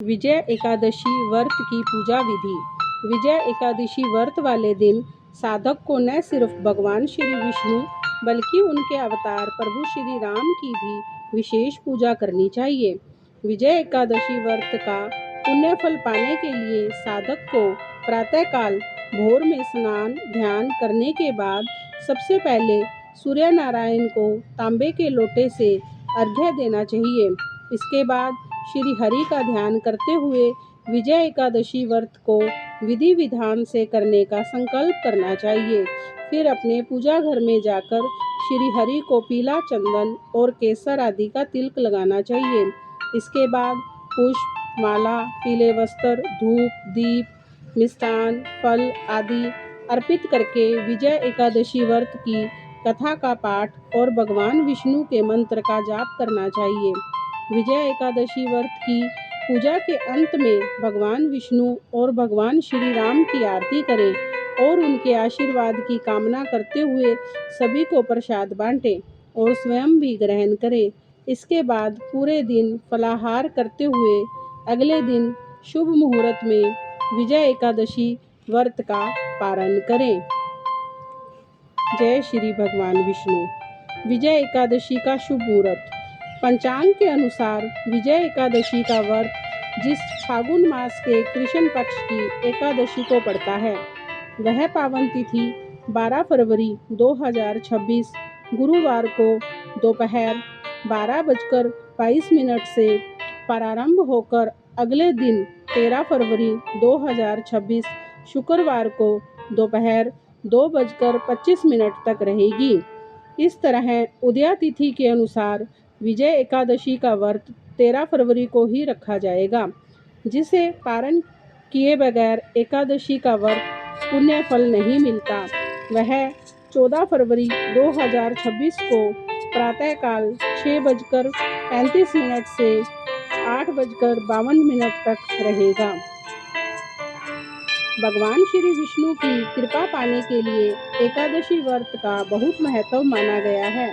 विजय एकादशी व्रत की पूजा विधि। विजय एकादशी व्रत वाले दिन साधक को न सिर्फ भगवान श्री विष्णु बल्कि उनके अवतार प्रभु श्री राम की भी विशेष पूजा करनी चाहिए। विजय एकादशी व्रत का पुण्य फल पाने के लिए साधक को प्रातःकाल भोर में स्नान ध्यान करने के बाद सबसे पहले सूर्य नारायण को तांबे के लोटे से अर्घ्य देना चाहिए। इसके बाद श्री हरि का ध्यान करते हुए विजय एकादशी व्रत को विधि विधान से करने का संकल्प करना चाहिए। फिर अपने पूजा घर में जाकर श्री हरि को पीला चंदन और केसर आदि का तिलक लगाना चाहिए। इसके बाद पुष्प माला पीले वस्त्र धूप दीप मिष्टान फल आदि अर्पित करके विजय एकादशी व्रत की कथा का पाठ और भगवान विष्णु के मंत्र का जाप करना चाहिए। विजय एकादशी व्रत की पूजा के अंत में भगवान विष्णु और भगवान श्री राम की आरती करें और उनके आशीर्वाद की कामना करते हुए सभी को प्रसाद बांटें और स्वयं भी ग्रहण करें। इसके बाद पूरे दिन फलाहार करते हुए अगले दिन शुभ मुहूर्त में विजय एकादशी व्रत का पारण करें। जय श्री भगवान विष्णु। विजय एकादशी का शुभ मुहूर्त। पंचांग के अनुसार विजय एकादशी का व्रत जिस फागुन मास के कृष्ण पक्ष की एकादशी को पड़ता है वह पावन तिथि 12 फरवरी 2026 गुरुवार को दोपहर 12:22 से प्रारंभ होकर अगले दिन 13 फरवरी 2026 शुक्रवार को दोपहर 2:25 तक रहेगी। इस तरह उदया तिथि के अनुसार विजय एकादशी का व्रत 13 फरवरी को ही रखा जाएगा। जिसे पारण किए बगैर एकादशी का व्रत पुण्य फल नहीं मिलता वह 14 फरवरी 2026 को प्रातःकाल 6:35 से 8:52 तक रहेगा। भगवान श्री विष्णु की कृपा पाने के लिए एकादशी व्रत का बहुत महत्व माना गया है।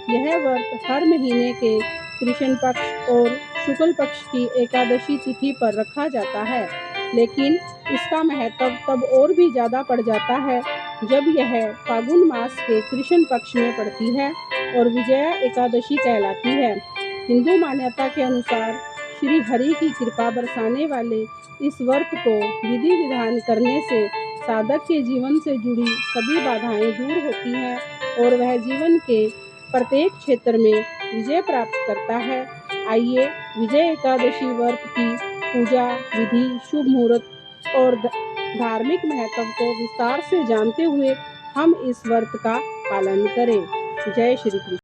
यह व्रत हर महीने के कृष्ण पक्ष और शुक्ल पक्ष की एकादशी तिथि पर रखा जाता है, लेकिन इसका महत्व तब और भी ज़्यादा बढ़ जाता है जब यह फागुन मास के कृष्ण पक्ष में पड़ती है और विजया एकादशी कहलाती है। हिंदू मान्यता के अनुसार श्री हरि की कृपा बरसाने वाले इस व्रत को विधि विधान करने से साधक के जीवन से जुड़ी सभी बाधाएं दूर होती हैं और वह जीवन के प्रत्येक क्षेत्र में विजय प्राप्त करता है। आइए विजय एकादशी व्रत की पूजा विधि शुभ मुहूर्त और धार्मिक महत्व को विस्तार से जानते हुए हम इस व्रत का पालन करें। जय श्री कृष्ण।